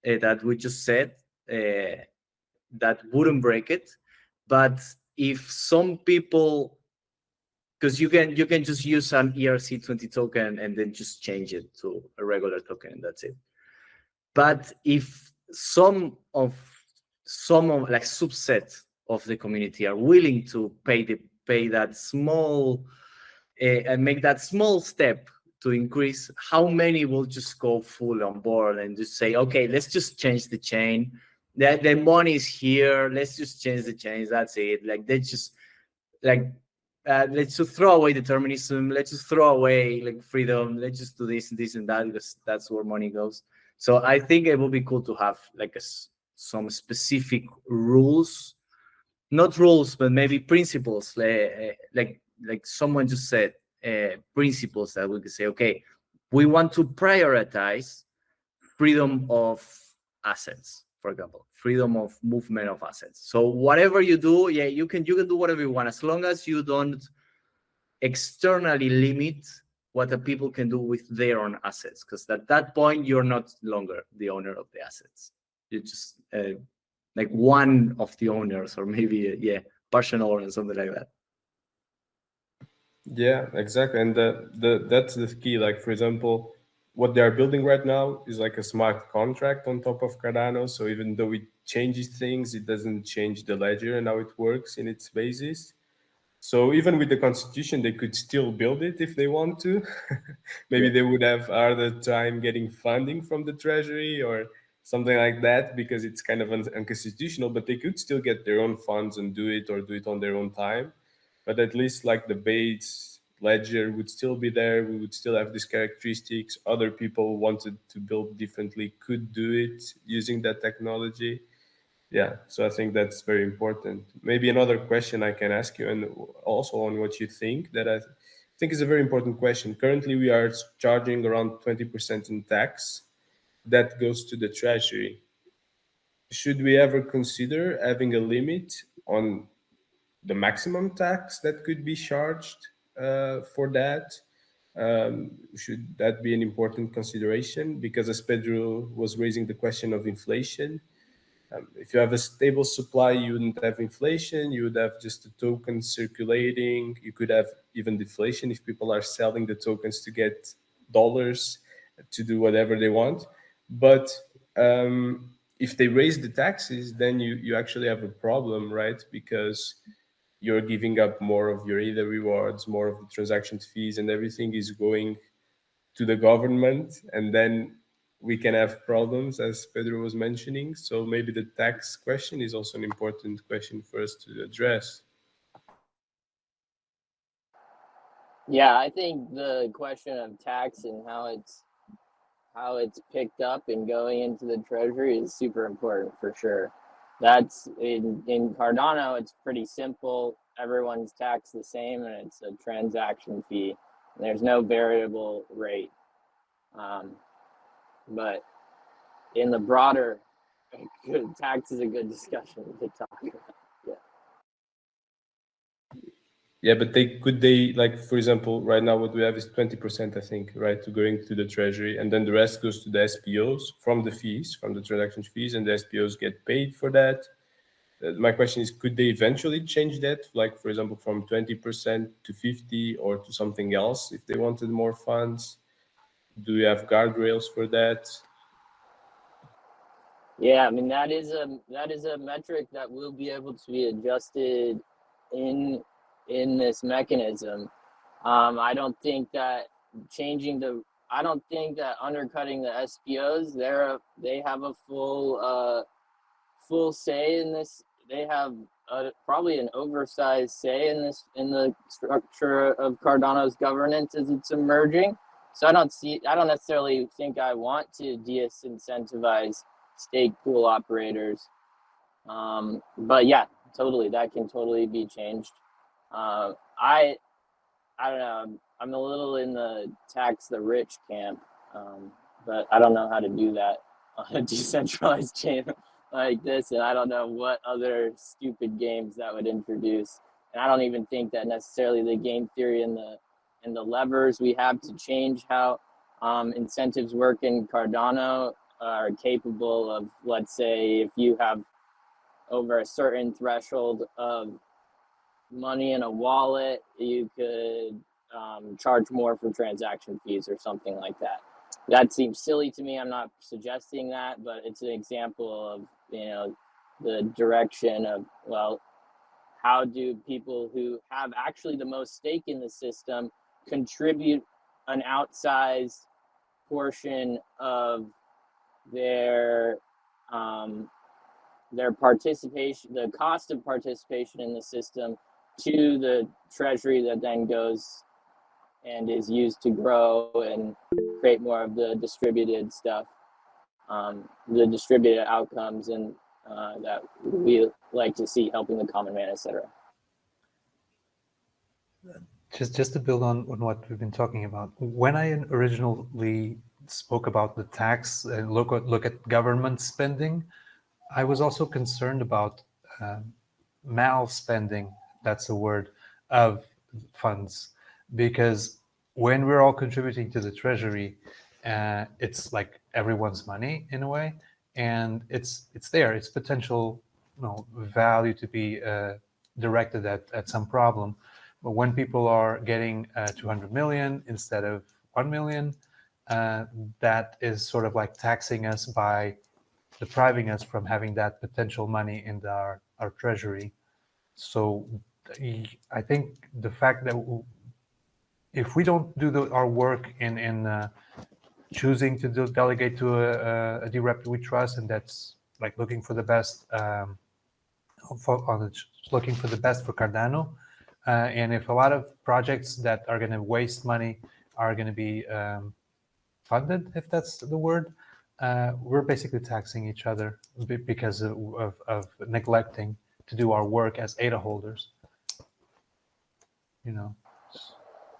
that we just said, that wouldn't break it. But if some people, because you can just use an ERC20 token and then just change it to a regular token and that's it. But if some of like subset of the community are willing to pay that small and make that small step to increase, how many will just go full on board and just say, okay, let's just change the chain. The money is here. Let's just change the chains. That's it. Like, let's just like let's just throw away determinism. Let's just throw away like freedom. Let's just do this and that, because that's where money goes. So I think it would be cool to have like some specific rules, not rules, but maybe principles. Like someone just said, principles that we could say, okay, we want to prioritize freedom of assets, for example, freedom of movement of assets. So whatever you do, yeah, you can do whatever you want, as long as you don't externally limit what the people can do with their own assets, because at that point you're not longer the owner of the assets. You're just like one of the owners, or maybe partial owner or something like that. Yeah, exactly. And that's the key. Like, for example, what they are building right now is like a smart contract on top of Cardano. So even though it changes things, it doesn't change the ledger and how it works in its basis. So even with the constitution, they could still build it if they want to. Maybe they would have harder time getting funding from the treasury or something like that, because it's kind of unconstitutional, but they could still get their own funds and do it, or do it on their own time. But at least like the base ledger would still be there. We would still have these characteristics. Other people wanted to build differently could do it using that technology. Yeah, so I think that's very important. Maybe another question I can ask you, and also on what you think, that I think is a very important question. Currently, we are charging around 20% in tax. That goes to the treasury. Should we ever consider having a limit on the maximum tax that could be charged for that? Should that be an important consideration? Because as Pedro was raising the question of inflation, if you have a stable supply, you wouldn't have inflation. You would have just the tokens circulating. You could have even deflation if people are selling the tokens to get dollars to do whatever they want. But if they raise the taxes, then you actually have a problem, right? Because you're giving up more of your either rewards, more of the transaction fees, and everything is going to the government, and then we can have problems, as Pedro was mentioning. So maybe the tax question is also an important question for us to address. Yeah, I think the question of tax and how it's picked up and going into the treasury is super important for sure. That's in Cardano, it's pretty simple. Everyone's taxed the same, and it's a transaction fee. And there's no variable rate. But in the broader, tax is a good discussion to talk about. Yeah, but could they, like, for example, right now what we have is 20%, I think, right, to going to the treasury, and then the rest goes to the SPOs from the fees, from the transaction fees, and the SPOs get paid for that. My question is, could they eventually change that, like, for example, from 20% to 50 or to something else if they wanted more funds? Do you have guardrails for that? Yeah, I mean, that is a metric that will be able to be adjusted in this mechanism. I don't think that undercutting the SPOs, they have a full say in this. They have probably an oversized say in the structure of Cardano's governance as it's emerging. So I don't necessarily think I want to disincentivize stake pool operators. But yeah, totally, that can totally be changed. I don't know. I'm a little in the tax the rich camp, but I don't know how to do that on a decentralized chain like this, and I don't know what other stupid games that would introduce. And I don't even think that necessarily the game theory and the levers we have to change how incentives work in Cardano are capable of, let's say, if you have over a certain threshold of money in a wallet, you could charge more for transaction fees or something like that. That seems silly to me. I'm not suggesting that, but it's an example of, the direction of, well, how do people who have actually the most stake in the system contribute an outsized portion of their participation, the cost of participation in the system, to the treasury that then goes and is used to grow and create more of the distributed stuff, the distributed outcomes, and that we like to see helping the common man, etc. Just to build on what we've been talking about, when I originally spoke about the tax and look at government spending, I was also concerned about mal spending, that's the word, of funds. because when we're all contributing to the treasury, it's like everyone's money in a way, and it's there. It's potential, value to be directed at some problem. But when people are getting 200 million instead of 1 million, that is sort of like taxing us by depriving us from having that potential money in our treasury. So I think the fact that if we don't do our work in choosing to delegate to a director we trust, and that's like looking for the best, looking for the best for Cardano, and if a lot of projects that are going to waste money are going to be funded, if that's the word, we're basically taxing each other because of neglecting to do our work as ADA holders.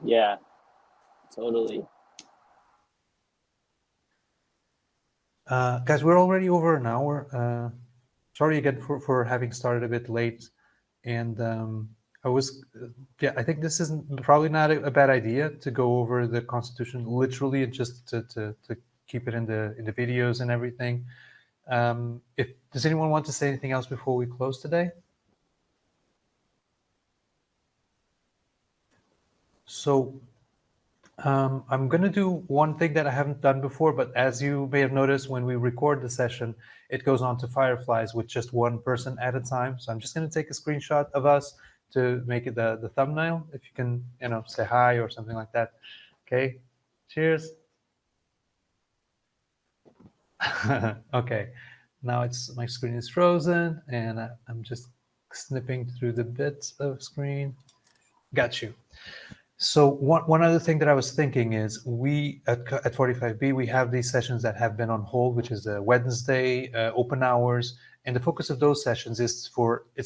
Yeah, totally. Guys, we're already over an hour. Sorry again for having started a bit late, and I think this is probably not a bad idea to go over the Constitution literally, and just to keep it in the videos and everything. Does anyone want to say anything else before we close today? So I'm going to do one thing that I haven't done before, but as you may have noticed, when we record the session, it goes on to Fireflies with just one person at a time. So I'm just going to take a screenshot of us to make it the thumbnail. If you can, say hi or something like that. Okay, cheers. Okay, now my screen is frozen, and I'm just snipping through the bits of screen. Got you. So one other thing that I was thinking is we at 45B, we have these sessions that have been on hold, which is the Wednesday open hours. And the focus of those sessions is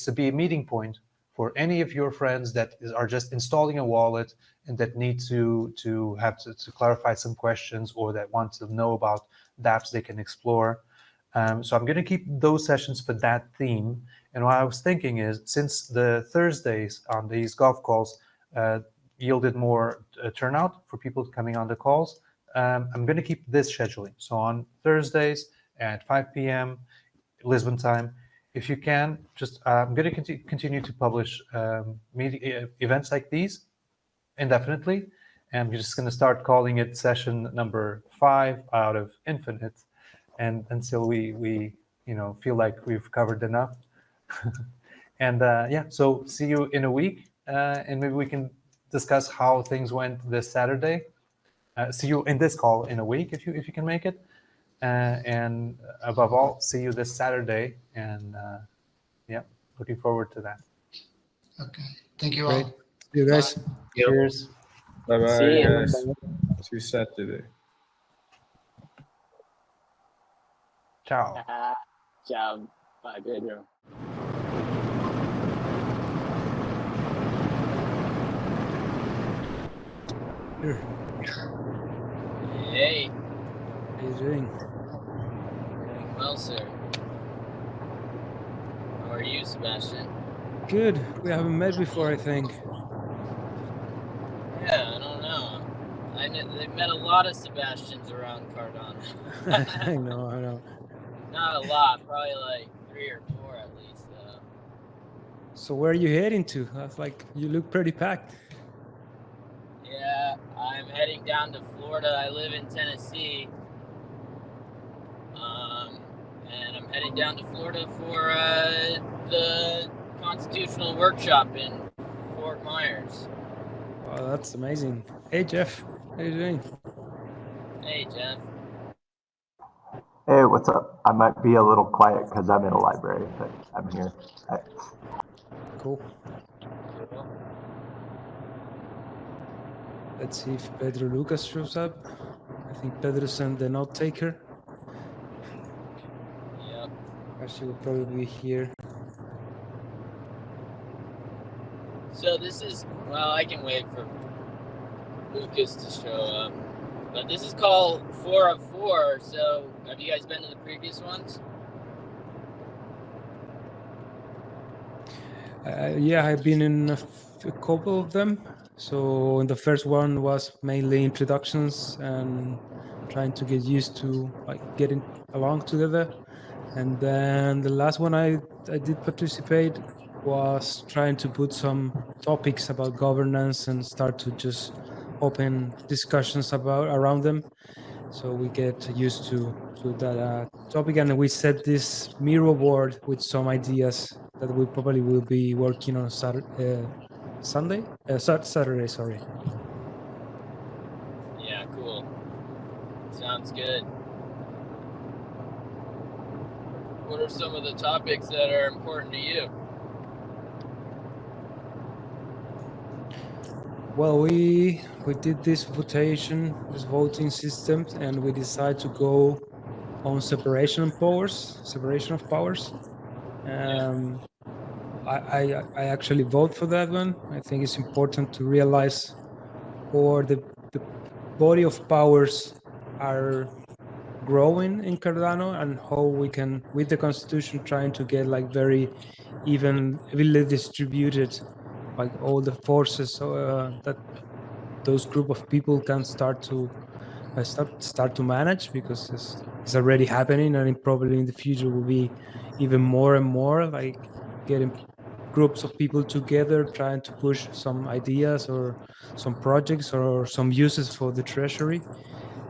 to be a meeting point for any of your friends that are just installing a wallet and that need to clarify some questions, or that want to know about dApps they can explore. So I'm going to keep those sessions for that theme. And what I was thinking is, since the Thursdays on these GovCalls yielded more turnout for people coming on the calls, I'm going to keep this scheduling. So on Thursdays at 5 p.m. Lisbon time, if you can, I'm going to continue to publish events like these indefinitely. And I'm just going to start calling it session number 5 out of infinite, and until we feel like we've covered enough. And so see you in a week, and maybe we can discuss how things went this Saturday. See you in this call in a week if you can make it, and above all, see you this Saturday. And looking forward to that. Okay, thank you Great. all. See you guys. Cheers. Bye bye, See you. guys. See you Saturday. Ciao. Ciao. Bye, Pedro. Here. Hey. How you doing? Doing well, sir. How are you, Sebastian? Good. We haven't met before, I think. Yeah, I don't know. They've met a lot of Sebastians around Cardano. I know. Not a lot, probably like 3 or 4 at least. So where are you heading to? That's like, you look pretty packed. Yeah, I'm heading down to Florida. I live in Tennessee. And I'm heading down to Florida for the Constitutional Workshop in Fort Myers. Oh, that's amazing. Hey, Jeff. How you doing? Hey, Jeff. Hey, what's up? I might be a little quiet because I'm in a library, but I'm here. Cool. Let's see if Pedro Lucas shows up. I think Pedro's the note taker. Yep. She will probably be here. So this is, well, I can wait for Lucas to show up. But this is called 4 of 4. So have you guys been to the previous ones? Yeah, I've been in a couple of them. So in the first one was mainly introductions and trying to get used to like getting along together. And then the last one I did participate was trying to put some topics about governance and start to just open discussions around them. So we get used to that topic, and we set this Miro board with some ideas that we probably will be working on Saturday. Sorry. Yeah, cool. Sounds good. What are some of the topics that are important to you? Well, we did this voting system, and we decided to go on separation of powers. I actually vote for that one. I think it's important to realize or the body of powers are growing in Cardano, and how we can, with the constitution, trying to get like very evenly distributed, like all the forces that those group of people can start to manage, because it's already happening, and it probably in the future will be even more and more, like getting groups of people together trying to push some ideas or some projects or some uses for the treasury.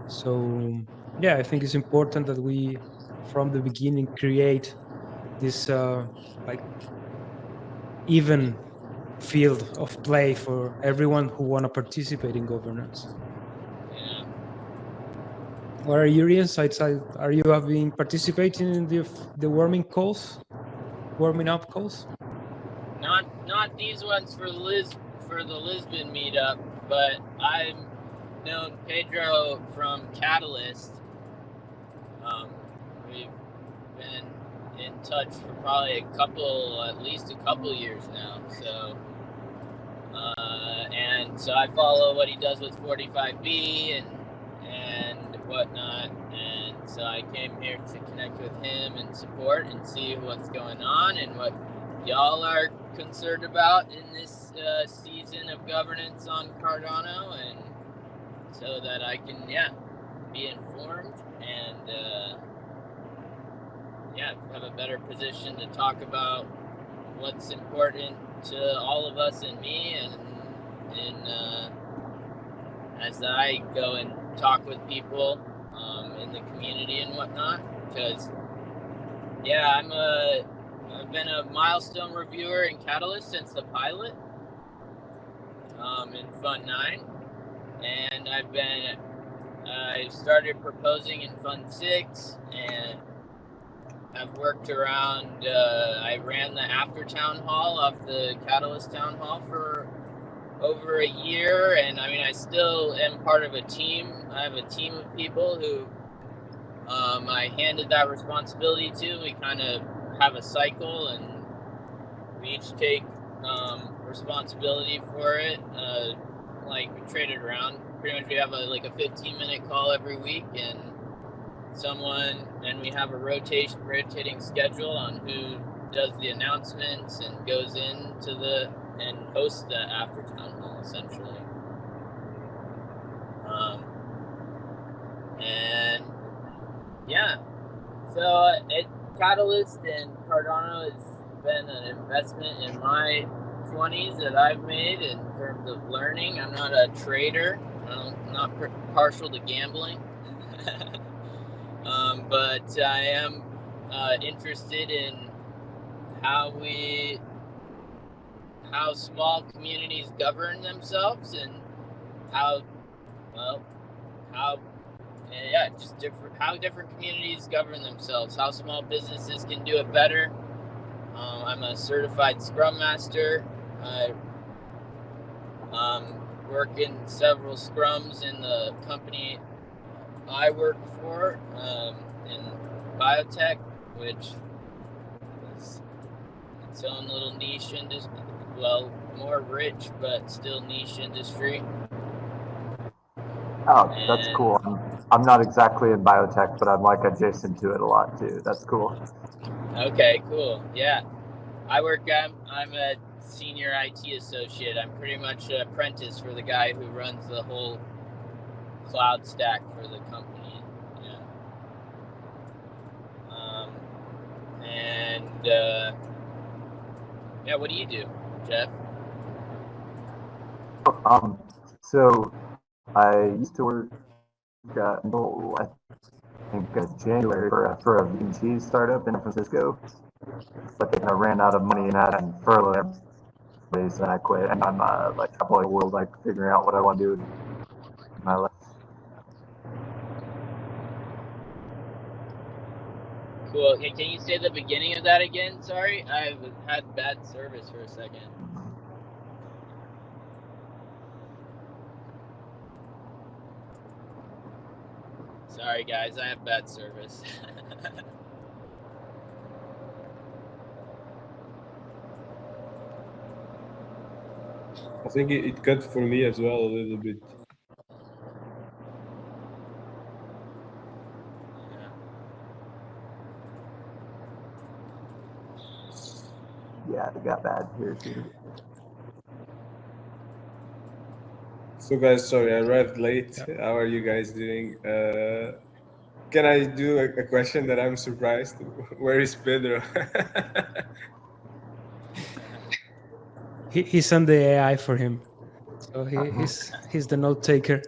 So yeah, I think it's important that we from the beginning create this like even field of play for everyone who want to participate in governance. Yeah. What are your insights? Are you been participating in the warming up calls? Not these ones for the Lisbon meetup, but I've known Pedro from Catalyst. We've been in touch for probably at least a couple years now. So, and so I follow what he does with 45B and whatnot. And so I came here to connect with him and support and see what's going on and what y'all are concerned about in this season of governance on Cardano, and so that I can be informed and have a better position to talk about what's important to all of us and me, and as I go and talk with people in the community and whatnot, because I've been a milestone reviewer in Catalyst since the pilot in Fund 9, and I started proposing in Fund 6, and I've worked around, I ran the after town hall off the Catalyst town hall for over a year, and I still am part of a team. I have a team of people who I handed that responsibility to. We kind of have a cycle, and we each take responsibility for it. Like we trade it around. Pretty much we have a 15-minute call every week, and we have a rotating schedule on who does the announcements and goes into and hosts the after town hall, essentially. So Catalyst and Cardano has been an investment in my 20s that I've made in terms of learning. I'm not a trader. I'm not partial to gambling. But I am interested in how small communities govern themselves, and how different communities govern themselves, how small businesses can do it better. I'm a certified Scrum Master. I work in several Scrums in the company I work for, in biotech, which is its own little niche industry. Well, more rich, but still niche industry. Oh, that's cool. I'm not exactly in biotech, but I'm adjacent to it a lot too. That's cool. Okay, cool. Yeah, I'm a senior IT associate. I'm pretty much an apprentice for the guy who runs the whole cloud stack for the company. Yeah. Yeah, what do you do, Jeff? So I used to work until I think January for a vegan cheese startup in San Francisco, but then I ran out of money and had to furlough everybody, so I quit. And I'm like traveling the world, like figuring out what I want to do in my life. Cool. Hey, can you say the beginning of that again? Sorry, I've had bad service for a second. Sorry, guys, I have bad service. I think it cut for me as well a little bit. Yeah, it got bad here too. So guys, sorry, I arrived late. How are you guys doing? Can I do a question that I'm surprised? Where is Pedro? He's on the AI for him, so he's the note taker.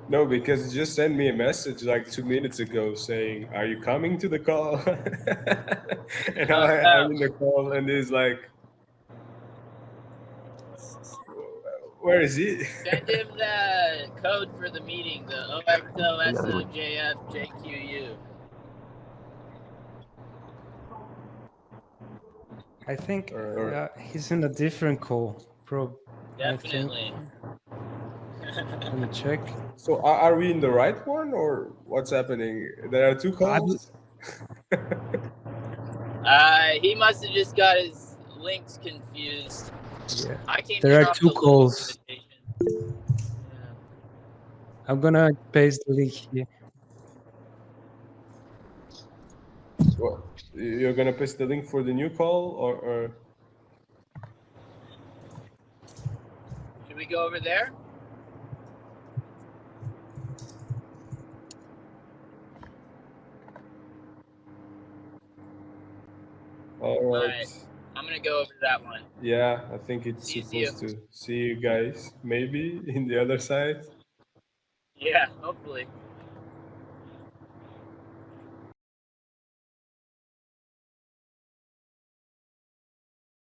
No, because he just sent me a message like 2 minutes ago saying, "Are you coming to the call?" And now I'm in the call, and he's like, "Where is he?" Send him the code for the meeting, the OXOSOJFJQU. I think he's in a different call, Definitely. Let me check. So are we in the right one, or what's happening? There are two calls? He must have just got his links confused. Yeah. I came There in are off two the calls. Yeah. I'm gonna paste the link here. What? You're gonna paste the link for the new call, or? Should we go over there? All right. I'm gonna go over to that one. Yeah, I think it's supposed to see you guys maybe in the other side. Yeah, hopefully.